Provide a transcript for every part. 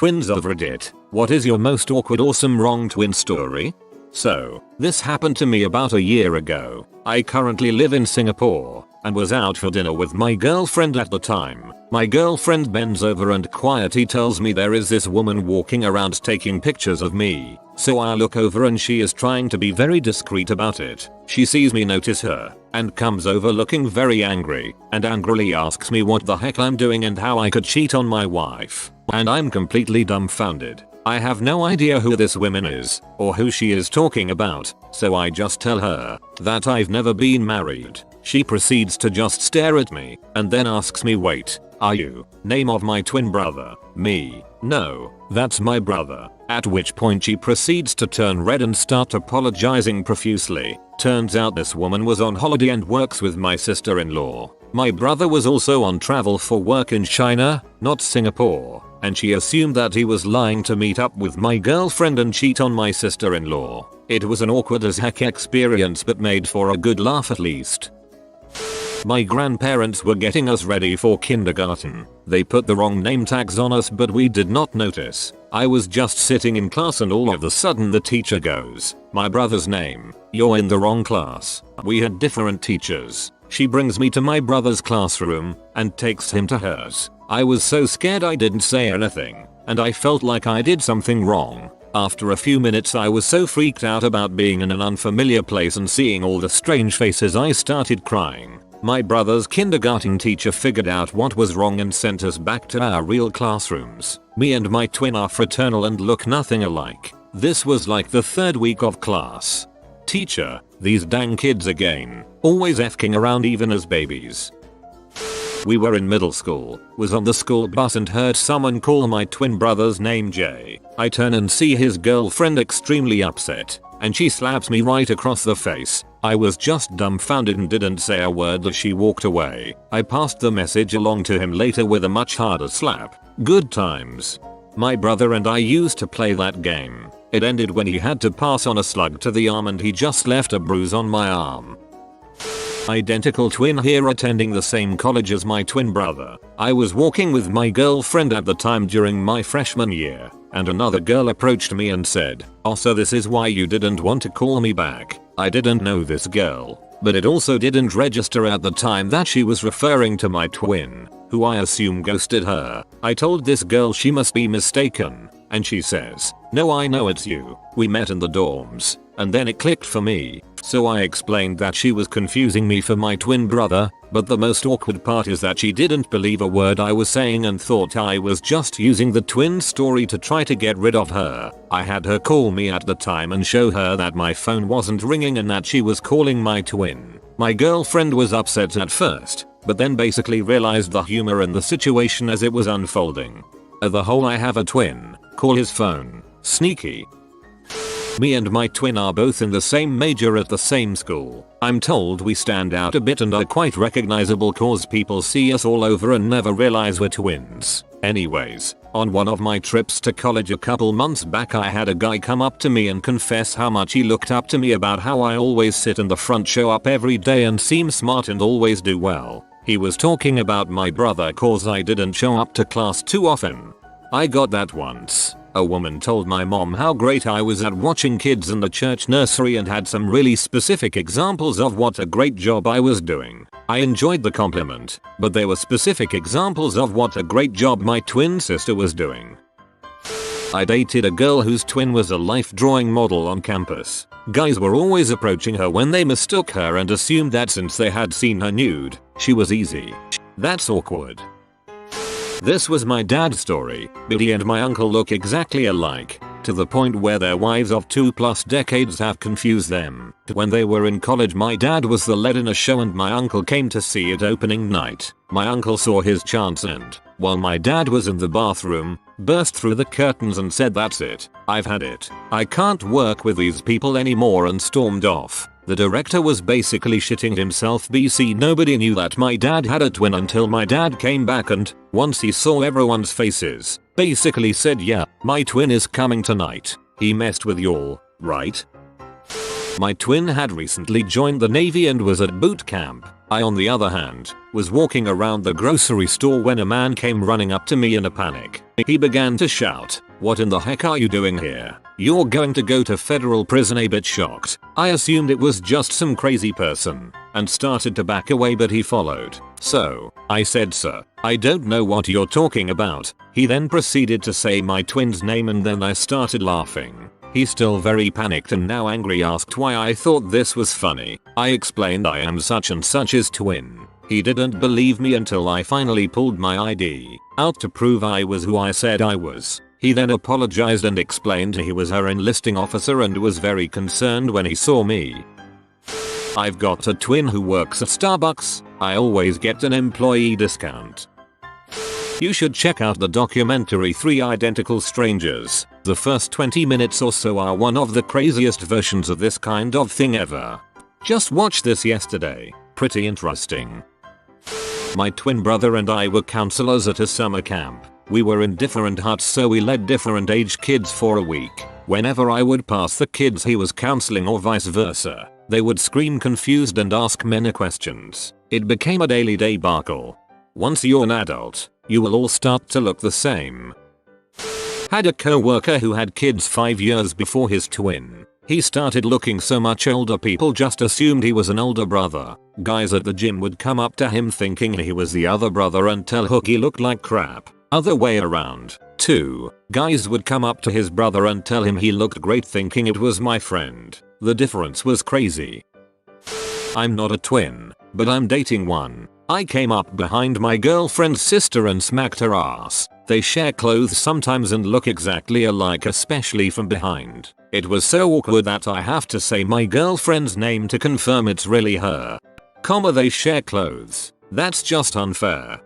Twins of Reddit, what is your most awkward awesome wrong twin story? So, this happened to me about a year ago. I currently live in Singapore and was out for dinner with my girlfriend at the time. My girlfriend bends over and quietly tells me there is this woman walking around taking pictures of me. So I look over and she is trying to be very discreet about it. She sees me notice her and comes over looking very angry and angrily asks me what the heck I'm doing and how I could cheat on my wife. And I'm completely dumbfounded. I have no idea who this woman is or who she is talking about, so I just tell her that I've never been married. She proceeds to just stare at me and then asks me, wait, are you? Name of my twin brother. Me. No, that's my brother. At which point she proceeds to turn red and start apologizing profusely. Turns out this woman was on holiday and works with my sister-in-law. My brother was also on travel for work in China, not Singapore, and she assumed that he was lying to meet up with my girlfriend and cheat on my sister-in-law. It was an awkward as heck experience but made for a good laugh at least. My grandparents were getting us ready for kindergarten. They put the wrong name tags on us but we did not notice. I was just sitting in class and all of a sudden the teacher goes, "My brother's name. You're in the wrong class." We had different teachers. She brings me to my brother's classroom and takes him to hers. I was so scared I didn't say anything and I felt like I did something wrong. After a few minutes I was so freaked out about being in an unfamiliar place and seeing all the strange faces I started crying. My brother's kindergarten teacher figured out what was wrong and sent us back to our real classrooms. Me and my twin are fraternal and look nothing alike. This was like the third week of class. Teacher, these dang kids again, always effing around even as babies. We were in middle school, was on the school bus and heard someone call my twin brother's name Jay. I turn and see his girlfriend extremely upset, and she slaps me right across the face. I was just dumbfounded and didn't say a word as she walked away. I passed the message along to him later with a much harder slap. Good times. My brother and I used to play that game. It ended when he had to pass on a slug to the arm and he just left a bruise on my arm. Identical twin here attending the same college as my twin brother. I was walking with my girlfriend at the time during my freshman year, and another girl approached me and said, "Oh, so this is why you didn't want to call me back." I didn't know this girl, but it also didn't register at the time that she was referring to my twin, who I assume ghosted her. I told this girl she must be mistaken, and she says, "No, I know it's you. We met in the dorms." And then it clicked for me. So I explained that she was confusing me for my twin brother, but the most awkward part is that she didn't believe a word I was saying and thought I was just using the twin story to try to get rid of her. I had her call me at the time and show her that my phone wasn't ringing and that she was calling my twin. My girlfriend was upset at first, but then basically realized the humor in the situation as it was unfolding. The whole "I have a twin, call his phone" sneaky. Me and my twin are both in the same major at the same school. I'm told we stand out a bit and are quite recognizable cause people see us all over and never realize we're twins. Anyways, on one of my trips to college a couple months back I had a guy come up to me and confess how much he looked up to me about how I always sit in the front, show up every day and seem smart and always do well. He was talking about my brother cause I didn't show up to class too often. I got that once. A woman told my mom how great I was at watching kids in the church nursery and had some really specific examples of what a great job I was doing. I enjoyed the compliment, but there were specific examples of what a great job my twin sister was doing. I dated a girl whose twin was a life drawing model on campus. Guys were always approaching her when they mistook her and assumed that since they had seen her nude, she was easy. That's awkward. This was my dad's story, but he and my uncle look exactly alike, to the point where their wives of 2+ decades have confused them. When they were in college my dad was the lead in a show and my uncle came to see it opening night. My uncle saw his chance and, while my dad was in the bathroom, burst through the curtains and said, "That's it. I've had it. I can't work with these people anymore," and stormed off. The director was basically shitting himself. Nobody knew that my dad had a twin until my dad came back and, once he saw everyone's faces, basically said, "Yeah, my twin is coming tonight. He messed with y'all, right?" My twin had recently joined the Navy and was at boot camp. I, on the other hand, was walking around the grocery store when a man came running up to me in a panic. He began to shout, "What in the heck are you doing here? You're going to go to federal prison." A bit shocked, I assumed it was just some crazy person and started to back away, but he followed. So, I said, "Sir, I don't know what you're talking about." He then proceeded to say my twin's name and then I started laughing. He, still very panicked and now angry, asked why I thought this was funny. I explained I am such and such's twin. He didn't believe me until I finally pulled my ID out to prove I was who I said I was. He then apologized and explained he was her enlisting officer and was very concerned when he saw me. I've got a twin who works at Starbucks. I always get an employee discount. You should check out the documentary 3 Identical Strangers. The first 20 minutes or so are one of the craziest versions of this kind of thing ever. Just watched this yesterday. Pretty interesting. My twin brother and I were counselors at a summer camp. We were in different huts, so we led different age kids for a week. Whenever I would pass the kids he was counseling or vice versa, they would scream confused and ask many questions. It became a daily debacle. Once you're an adult, you will all start to look the same. Had a co-worker who had kids 5 years before his twin. He started looking so much older, people just assumed he was an older brother. Guys at the gym would come up to him thinking he was the other brother and tell Hook he looked like crap. Other way around, too. Guys would come up to his brother and tell him he looked great thinking it was my friend. The difference was crazy. I'm not a twin, but I'm dating one. I came up behind my girlfriend's sister and smacked her ass. They share clothes sometimes and look exactly alike, especially from behind. It was so awkward that I have to say my girlfriend's name to confirm it's really her. They share clothes. That's just unfair.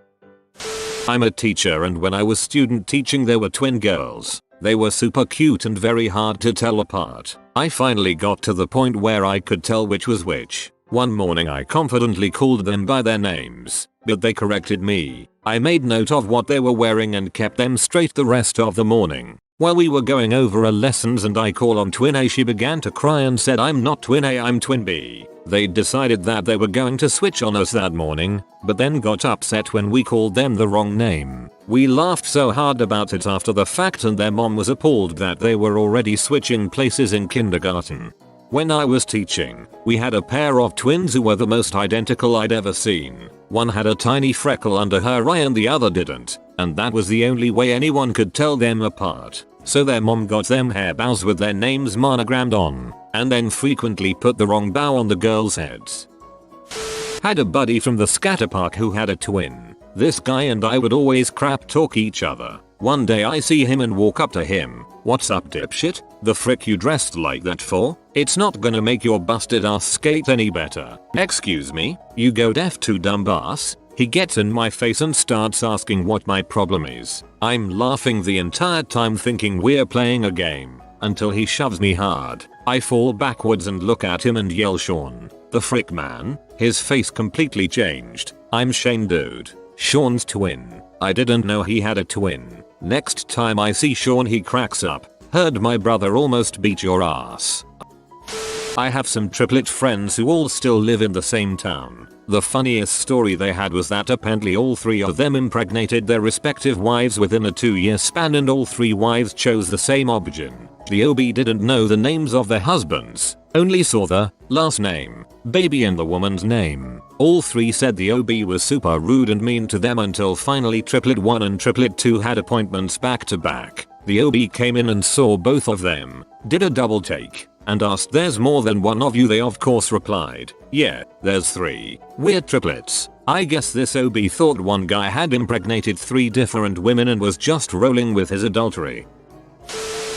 I'm a teacher, and when I was student teaching there were twin girls. They were super cute and very hard to tell apart. I finally got to the point where I could tell which was which. One morning I confidently called them by their names, but they corrected me. I made note of what they were wearing and kept them straight the rest of the morning. While we were going over our lessons and I call on twin A, she began to cry and said, "I'm not twin A, I'm twin B." They decided that they were going to switch on us that morning, but then got upset when we called them the wrong name. We laughed so hard about it after the fact, and their mom was appalled that they were already switching places in kindergarten. When I was teaching, we had a pair of twins who were the most identical I'd ever seen. One had a tiny freckle under her eye and the other didn't, and that was the only way anyone could tell them apart. So their mom got them hair bows with their names monogrammed on, and then frequently put the wrong bow on the girls' heads. Had a buddy from the scatter park who had a twin. This guy and I would always crap talk each other. One day I see him and walk up to him. "What's up, dipshit? The frick you dressed like that for? It's not gonna make your busted ass skate any better." "Excuse me, you go deaf too, dumbass." He gets in my face and starts asking what my problem is. I'm laughing the entire time thinking we're playing a game, until he shoves me hard. I fall backwards and look at him and yell, "Sean, the frick, man." His face completely changed. "I'm Shane, dude. Sean's twin. I didn't know he had a twin." Next time I see Sean he cracks up. "Heard my brother almost beat your ass." I have some triplet friends who all still live in the same town. The funniest story they had was that apparently all 3 of them impregnated their respective wives within a 2-year span, and all 3 wives chose the same origin. The OB didn't know the names of their husbands, only saw the last name, baby, and the woman's name. All 3 said the OB was super rude and mean to them until finally triplet 1 and triplet 2 had appointments back to back. The OB came in and saw both of them, did a double take, and asked, "There's more than one of you?" They of course replied, "Yeah, there's 3. We're triplets." I guess this OB thought one guy had impregnated 3 different women and was just rolling with his adultery.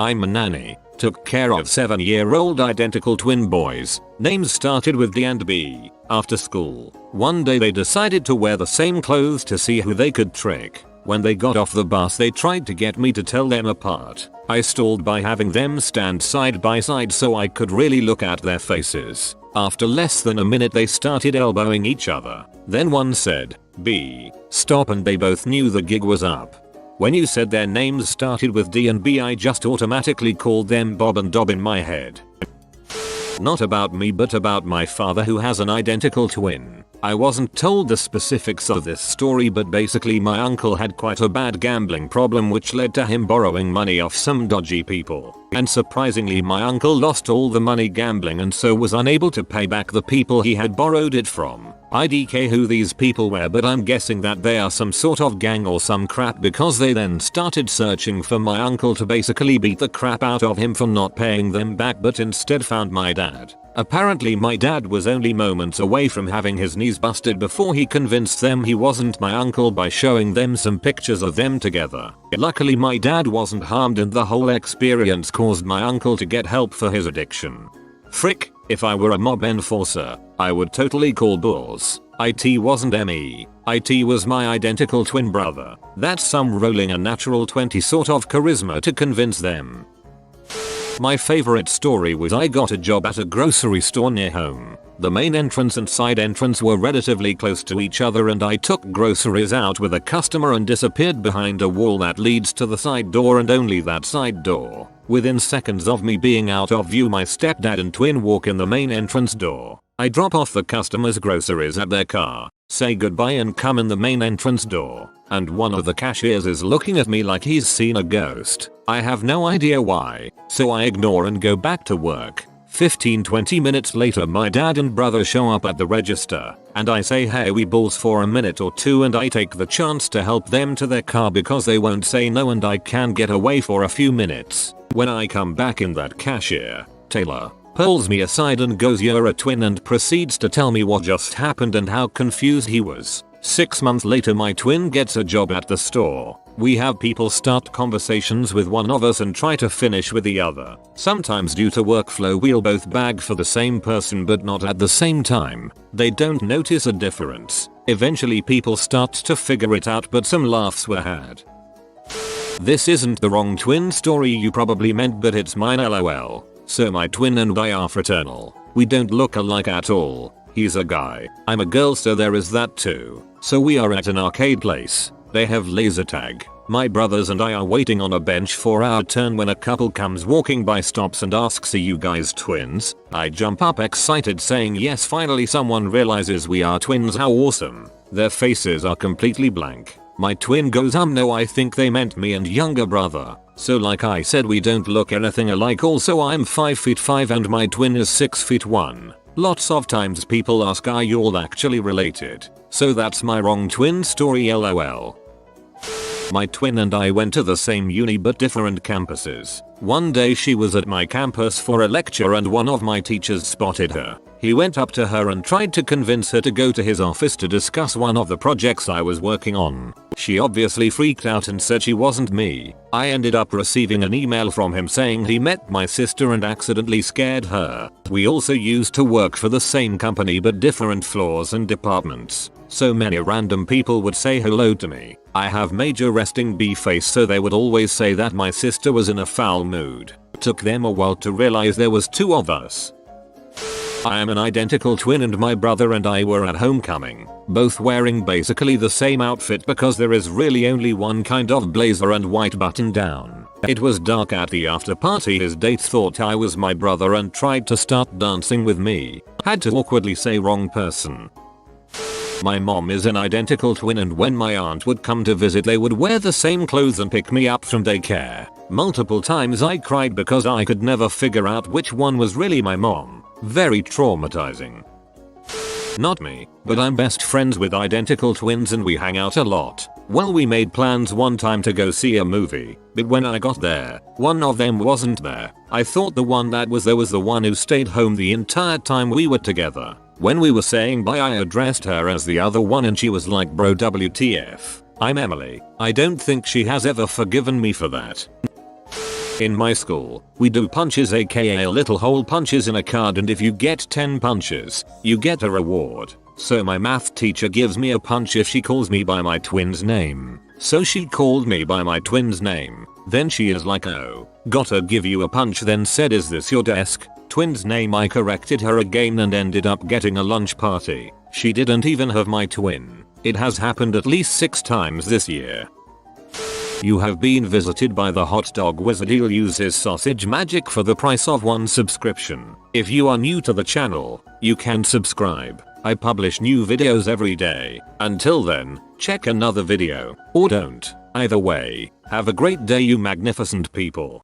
I'm a nanny. Took care of 7-year-old identical twin boys. Names started with D and B. After school, one day they decided to wear the same clothes to see who they could trick. When they got off the bus they tried to get me to tell them apart. I stalled by having them stand side by side so I could really look at their faces. After less than a minute they started elbowing each other. Then one said, "B, stop," and they both knew the gig was up. When you said their names started with D and B I just automatically called them Bob and Dob in my head. Not about me but about my father who has an identical twin. I wasn't told the specifics of this story but basically my uncle had quite a bad gambling problem which led to him borrowing money off some dodgy people. And surprisingly my uncle lost all the money gambling and so was unable to pay back the people he had borrowed it from. IDK who these people were but I'm guessing that they are some sort of gang or some crap because they then started searching for my uncle to basically beat the crap out of him for not paying them back but instead found my dad. Apparently my dad was only moments away from having his knees busted before he convinced them he wasn't my uncle by showing them some pictures of them together. Luckily my dad wasn't harmed and the whole experience caused my uncle to get help for his addiction. Frick, if I were a mob enforcer, I would totally call bulls. IT wasn't me. IT was my identical twin brother. That's some rolling a natural 20 sort of charisma to convince them. My favorite story was I got a job at a grocery store near home. The main entrance and side entrance were relatively close to each other and I took groceries out with a customer and disappeared behind a wall that leads to the side door and only that side door. Within seconds of me being out of view my stepdad and twin walk in the main entrance door. I drop off the customer's groceries at their car, say goodbye and come in the main entrance door, and one of the cashiers is looking at me like he's seen a ghost. I have no idea why, so I ignore and go back to work. 15-20 minutes later my dad and brother show up at the register, and I say hey we bulls for a minute or two and I take the chance to help them to their car because they won't say no and I can get away for a few minutes. When I come back in that cashier, Taylor, pulls me aside and goes you're a twin and proceeds to tell me what just happened and how confused he was. 6 months later my twin gets a job at the store. We have people start conversations with one of us and try to finish with the other. Sometimes due to workflow we'll both bag for the same person but not at the same time. They don't notice a difference. Eventually people start to figure it out but some laughs were had. This isn't the wrong twin story you probably meant but it's mine lol. So my twin and I are fraternal. We don't look alike at all. He's a guy. I'm a girl so there is that too. So we are at an arcade place. They have laser tag. My brothers and I are waiting on a bench for our turn when a couple comes walking by, stops and asks are you guys twins? I jump up excited saying yes, finally someone realizes we are twins, how awesome. Their faces are completely blank. My twin goes no I think they meant me and younger brother. So like I said we don't look anything alike, also I'm 5'5" and my twin is 6'1". Lots of times people ask are you all actually related? So that's my wrong twin story lol. My twin and I went to the same uni but different campuses. One day she was at my campus for a lecture and one of my teachers spotted her. He went up to her and tried to convince her to go to his office to discuss one of the projects I was working on. She obviously freaked out and said she wasn't me. I ended up receiving an email from him saying he met my sister and accidentally scared her. We also used to work for the same company but different floors and departments. So many random people would say hello to me. I have major resting B face so they would always say that my sister was in a foul mood. Took them a while to realize there was two of us. I am an identical twin and my brother and I were at homecoming, both wearing basically the same outfit because there is really only one kind of blazer and white button down. It was dark at the after party. His date thought I was my brother and tried to start dancing with me. Had to awkwardly say wrong person. My mom is an identical twin and when my aunt would come to visit they would wear the same clothes and pick me up from daycare. Multiple times I cried because I could never figure out which one was really my mom. Very traumatizing. Not me, but I'm best friends with identical twins and we hang out a lot. Well, we made plans one time to go see a movie, but when I got there, one of them wasn't there. I thought the one that was there was the one who stayed home the entire time we were together. When we were saying bye I addressed her as the other one and she was like bro WTF. I'm Emily. I don't think she has ever forgiven me for that. In my school, we do punches, aka little hole punches in a card, and if you get 10 punches, you get a reward. So my math teacher gives me a punch if she calls me by my twin's name. So she called me by my twin's name. Then she is like, oh, gotta give you a punch, then said is this your desk? Twin's name. I corrected her again and ended up getting a lunch party. She didn't even have my twin. It has happened at least 6 times this year. You have been visited by the hot dog wizard. He'll use his sausage magic for the price of one subscription. If you are new to the channel, you can subscribe. I publish new videos every day. Until then, check another video, or don't. Either way, have a great day you magnificent people.